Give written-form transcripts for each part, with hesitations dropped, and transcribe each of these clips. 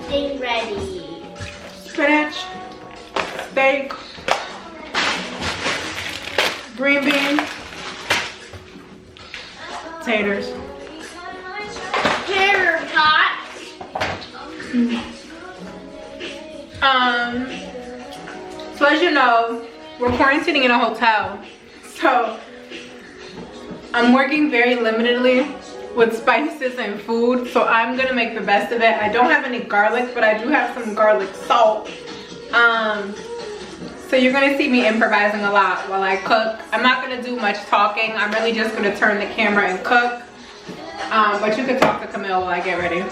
everything ready. Spinach, steak, green beans, taters. Tater tots. So as you know, we're quarantining in a hotel. So I'm working very limitedly with spices and food. So I'm gonna make the best of it. I don't have any garlic, but I do have some garlic salt. So you're gonna see me improvising a lot while I cook. I'm not gonna do much talking. I'm really just gonna turn the camera and cook. But you can talk to Camille while I get ready.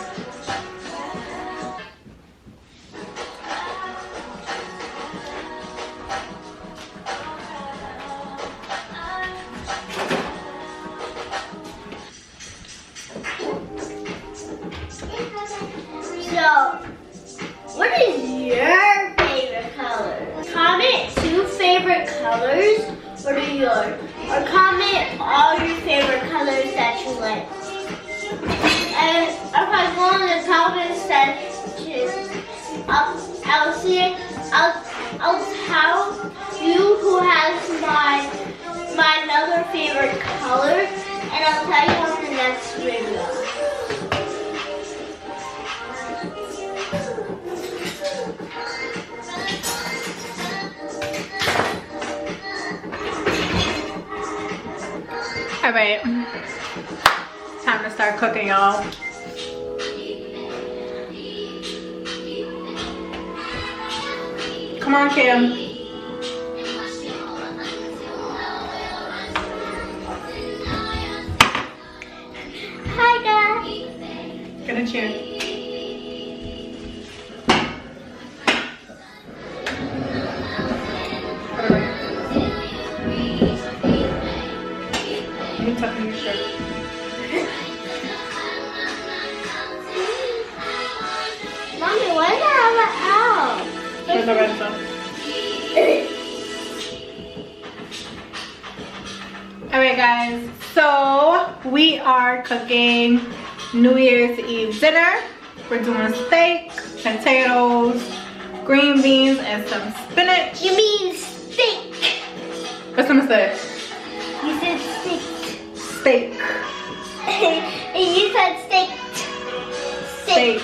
So, what is your favorite color? Comment 2 favorite colors. What are yours? Or comment all your favorite colors that you like. And if I go in the comment section, I'll see it. I'll tell you who has my another favorite color, and I'll tell you on the next video. All right, time to start cooking, y'all. Come on, Cam. Hi, guys. Get a chair. Tuck in your shirt. Mommy, why do I have an owl? Where's the rest of? Alright guys, so we are cooking New Year's Eve dinner. We're doing steak, potatoes, green beans, and some spinach. You mean steak? What's some steak? You said steak. Steak. And you said steak. Steak.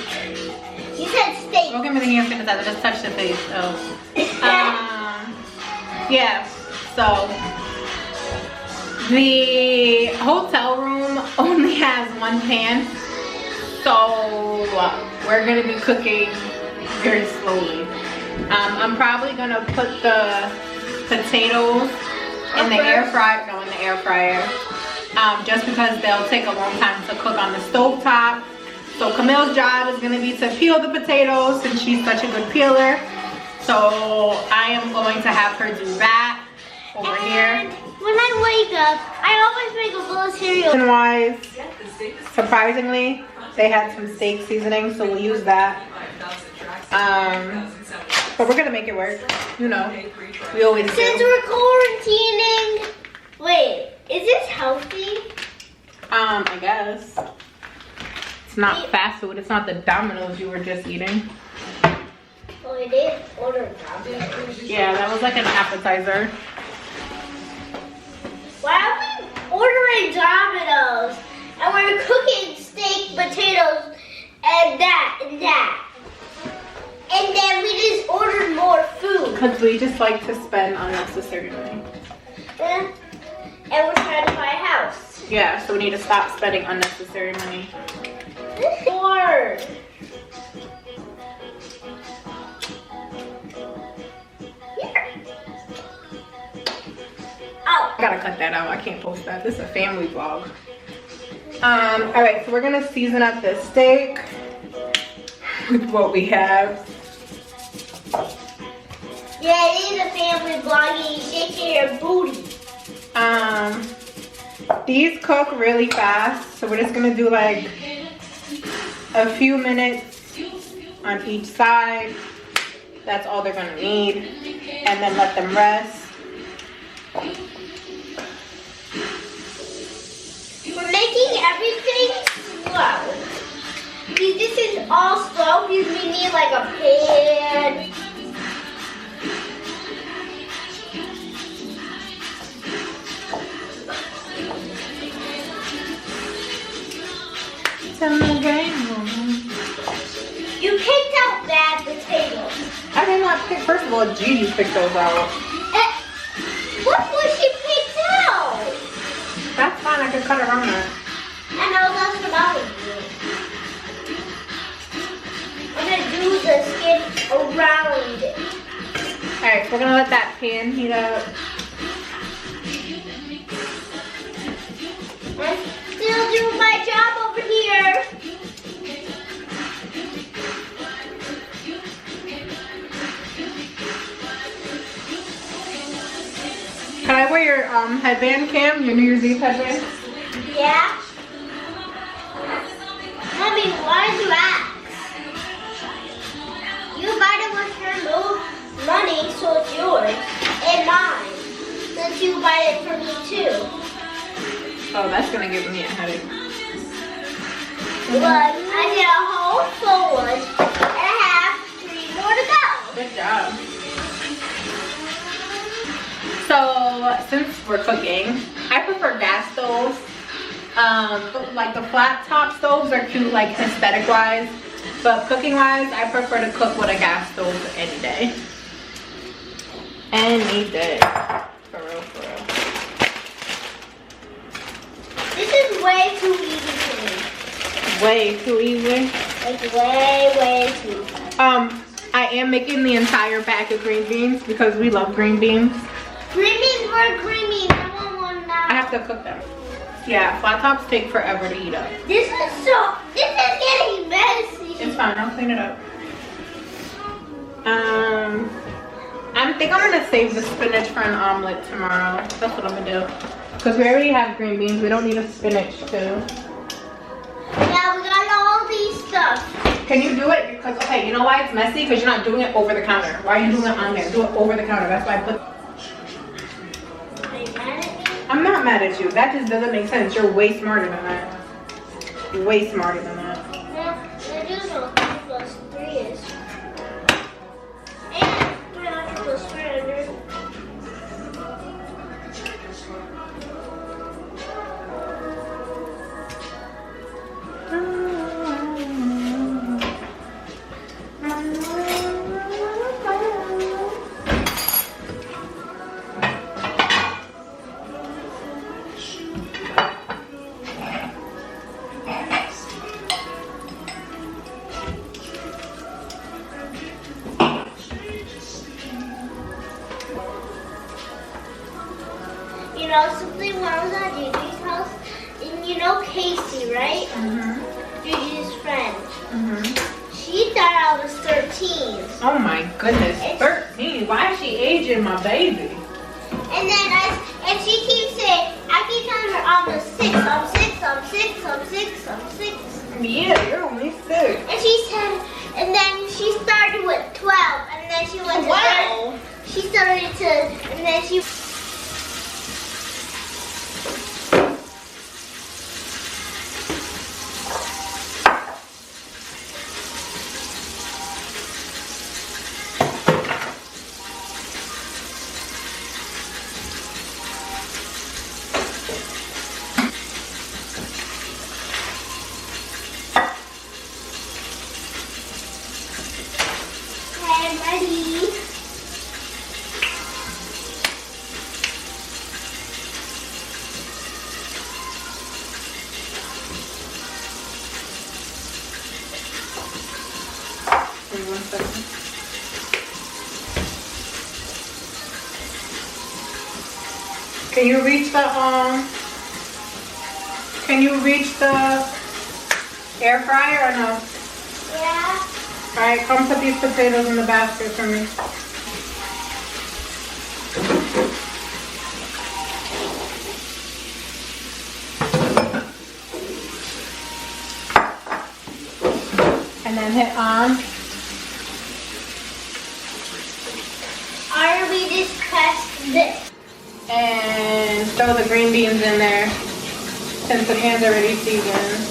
You said steak. Don't give me the hand sanitizer, just touch the face. Oh. Yeah, so the hotel room only has 1 pan, so we're gonna be cooking very slowly. I'm probably gonna put the potatoes in the air fryer, no, in the air fryer, just because they'll take a long time to cook on the stove top. So Camille's job is gonna be to peel the potatoes since she's such a good peeler. So I am going to have her do that over here. When I wake up, I always make a bowl of cereal. Season-wise, surprisingly, they had some steak seasoning, so we'll use that. But we're gonna make it work. You know, we always do. Since we're quarantining, wait, is this healthy? I guess. It's not fast food. It's not the Domino's you were just eating. Oh, it is order Domino's. Yeah, that was like an appetizer. Why are we ordering Domino's and we're cooking steak, potatoes, and that, and that? And then we just ordered more food. Because we just like to spend unnecessary money. And we're trying to buy a house. Yeah, so we need to stop spending unnecessary money. Or I gotta cut that out. I can't post that. This is a family vlog. Alright, so we're gonna season up this steak with what we have. yeah, it is a family vlog and you take care of booty. These cook really fast, so we're just gonna do like a few minutes on each side. That's all they're gonna need, and then let them rest. We're making everything slow. This is all slow. both you need like a pan. You picked out bad potatoes. I did not pick. First of all, Gigi picked those out. What was she picked out? That's fine. I can cut around it. I know that's what I would do. I'm gonna do the skin around it. Alright, so we're gonna let that pan heat up. I'm still doing my job over here. Can I wear your headband, Cam? Your New Year's Eve headband? Yeah? Mommy, why did you ask? You got it with your money, so it's yours. And mine. Since you buy it for me too. Oh, that's gonna give me a headache. Look, I did a whole full one. And I have 3 more to go. Good job. So, since we're cooking, I prefer gas stoves. Like the flat top stoves are cute, like aesthetic wise, but cooking wise, I prefer to cook with a gas stove any day. Any day. For real, for real. This is way too easy for me. Way too easy. Like way too easy. I am making the entire bag of green beans because we love green beans. Green beans were green beans. I want one now. I have to cook them. Yeah, flat tops take forever to heat up. This is getting messy. It's fine, I'll clean it up. I think I'm gonna save the spinach for an omelet tomorrow. That's what I'm gonna do. Because we already have green beans, we don't need a spinach too. Yeah, we got all these stuff. Can you do it? Because, okay, you know why it's messy? Because you're not doing it over the counter. Why are you doing it on there? Do it over the counter. That's why I put... Are you mad at me? I'm not mad at you. That just doesn't make sense. You're way smarter than that. You're way smarter than that. No, I just know 3 plus 3 is. And 300 plus 300. You know, something when I was at Gigi's house, and you know Casey, right? Gigi's friend. She thought I was 13. Oh my goodness, 13? Why is she aging my baby? And then she keeps saying, I keep telling her I'm 6, I'm 6, I'm 6, I'm 6, I'm 6. Yeah, you're only 6. And she said, and then she started with 12, and then she went to 12? She started to, and then she. I'm ready. Wait 1 second. Can you reach the air fryer or no? Yeah. Alright, come put these potatoes in the basket for me. And then hit on. Or we just press this. And throw the green beans in there since the pan's already seasoned.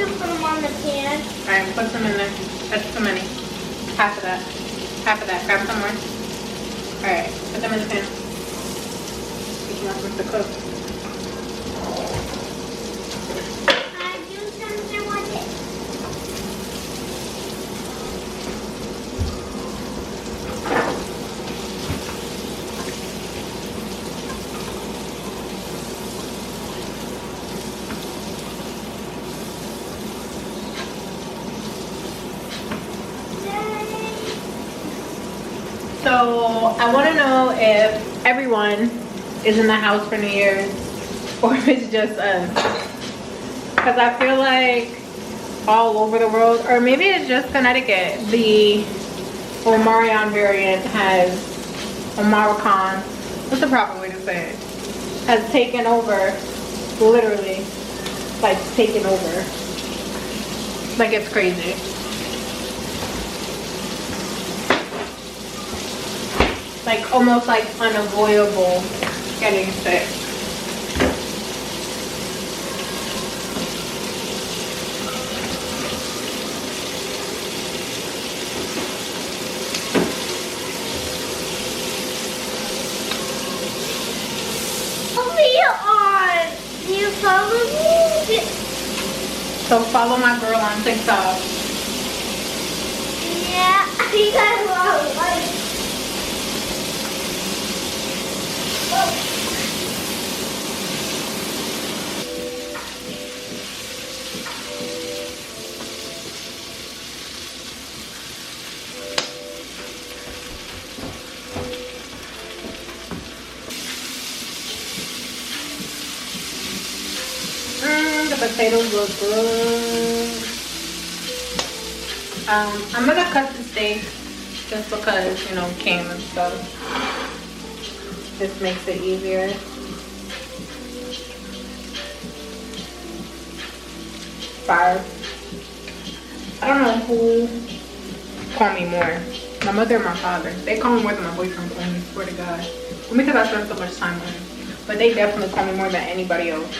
we put them on the pan? Alright, put some in there. That's too many. Half of that. Half of that. Grab some more. Alright, put them in the pan. Get you off with the cook. I do something with it. So I want to know if everyone is in the house for New Year's or if it's just us. Because I feel like all over the world, or maybe it's just Connecticut, the Omarion variant has, Omicron, what's the proper way to say it, has taken over, literally, like taken over. Like it's crazy. Like almost like unavoidable getting sick. Do you follow me? So follow my girl on TikTok. Yeah, I got a lot of likes. The potatoes look good. I'm gonna cut the steak just because, you know, Cam and stuff. This makes it easier. Fire. I don't know who call me more. My mother or my father. They call me more than my boyfriend call me, swear to God. Well, because I spend so much time with him. But they definitely call me more than anybody else.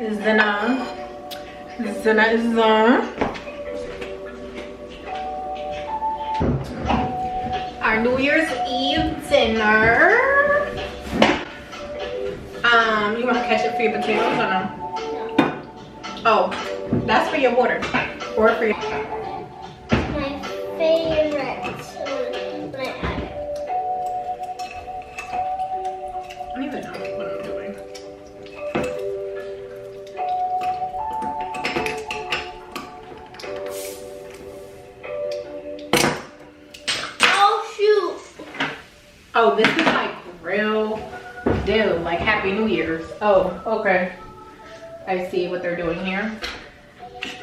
Zana. Our New Year's Eve dinner. You want to catch it for your potatoes or no? No. Oh, that's for your water or for your. My favorite. When I add it. I don't even know what I'm doing. Oh shoot! Oh, this is like real deal, like Happy New Year's. Oh, okay. I see what they're doing here.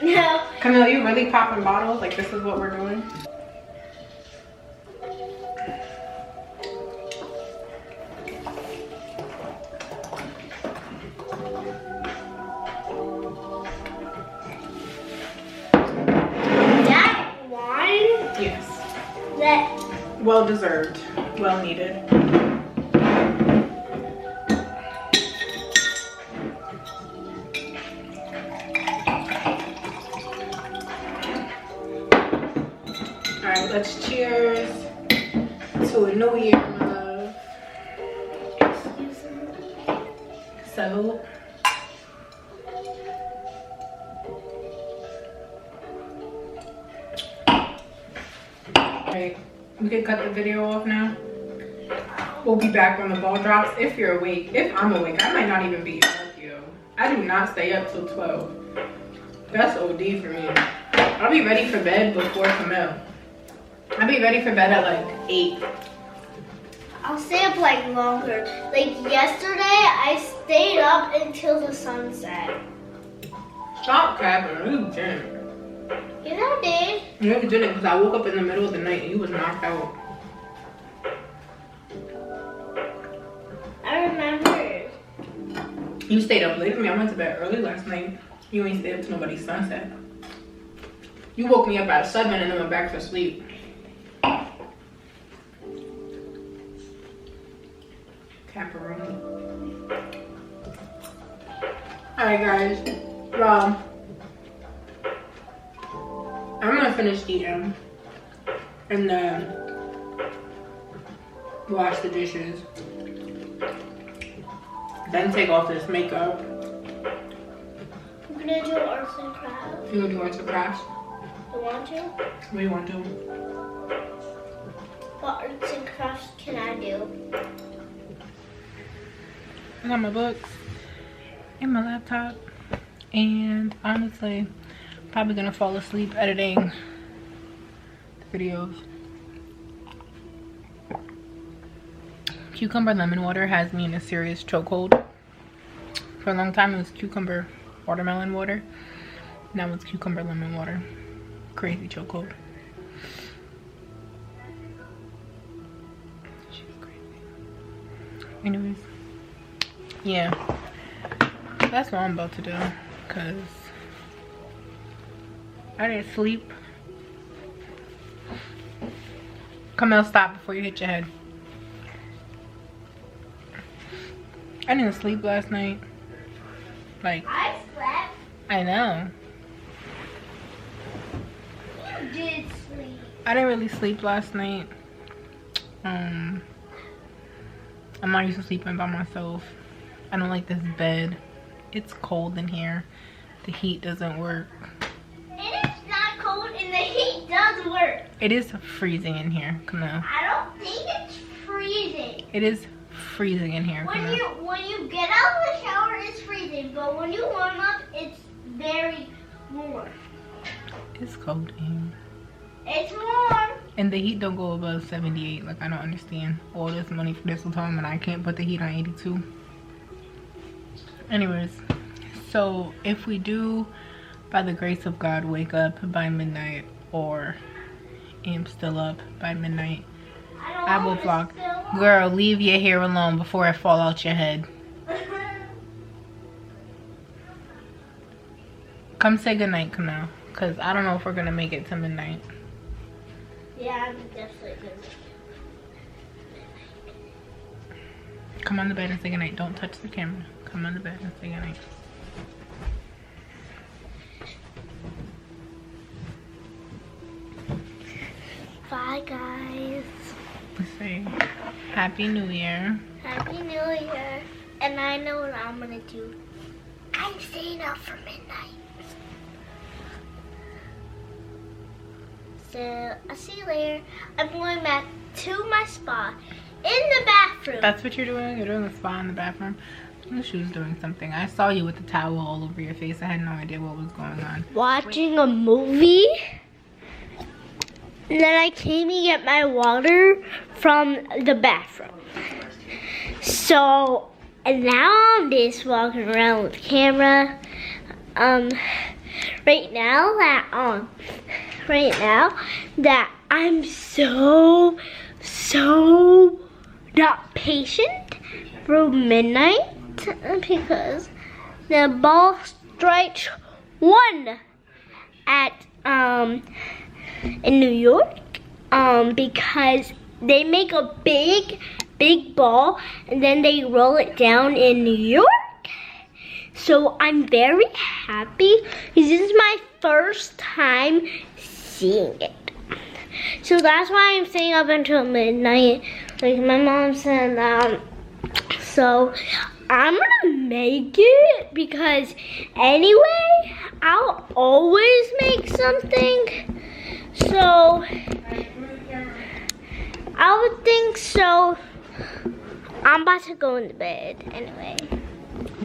No. Camille, you really popping bottles? Like this is what we're doing? That wine? Yes. That. Well deserved. Well needed. Alright, let's cheers to a new year, my love. So alright, we can cut the video off now. We'll be back when the ball drops if you're awake. If I'm awake, I might not even be up, yo. I do not stay up till 12. That's OD for me. I'll be ready for bed before Camille. I'll be ready for bed at like 8. I'll stay up like longer. Like yesterday, I stayed up until the sunset. Stop capping, you didn't. You know, I did. No, you didn't, because I woke up in the middle of the night and you was knocked out. I remember. You stayed up late for me. I went to bed early last night. You ain't stayed up till nobody's sunset. You woke me up at 7 and then went back to sleep. Camper room. Alright guys, well, I'm gonna finish eating and then wash the dishes. Then take off this makeup. We're gonna do arts and crafts. You gonna do arts and crafts? You want to? What do you want to do? What arts and crafts can I do? I got my books and my laptop, and honestly, probably gonna fall asleep editing the videos. Cucumber lemon water has me in a serious chokehold. For a long time it was cucumber watermelon water. Now it's cucumber lemon water. Crazy chokehold. She's crazy. Anyways, yeah, that's what I'm about to do, because I didn't sleep. Camille, stop before you hit your head. I didn't sleep last night. Like, I slept. I know. You did sleep. I didn't really sleep last night. I'm not used to sleeping by myself. I don't like this bed. It's cold in here. The heat doesn't work. It is not cold and the heat does work. It is freezing in here. Come on. I don't think it's freezing. It is freezing in here. Come on. When you get out of the shower, it's freezing, but when you warm up, it's very warm. It's cold in here. It's warm. And the heat don't go above 78. Like, I don't understand all this money for this time and I can't put the heat on 82. Anyways, so if we do, by the grace of God, wake up by midnight or am still up by midnight, I will vlog. Girl, leave your hair alone before it fall out your head. Come say goodnight, Camille, because I don't know if we're gonna make it to midnight. Yeah, I'm definitely gonna. Come on the bed and say goodnight. Don't touch the camera. Come on the bed and say goodnight. Bye, guys. Say Happy New Year. Happy New Year. And I know what I'm gonna do. I'm staying up for midnight. So, I'll see you later. I'm going back to my spa in the bathroom. That's what you're doing? You're doing a spa in the bathroom? I knew she was doing something. I saw you with the towel all over your face. I had no idea what was going on. Watching a movie. And then I came to get my water from the bathroom. So, and now I'm just walking around with the camera. Right now that I'm so not patient through midnight because the ball strikes 1 at in New York because they make a big ball and then they roll it down in New York. So I'm very happy because this is my first time seeing it. So that's why I'm staying up until midnight, like my mom said. So I'm gonna make it because anyway, I'll always make something. So I would think so. I'm about to go into bed anyway.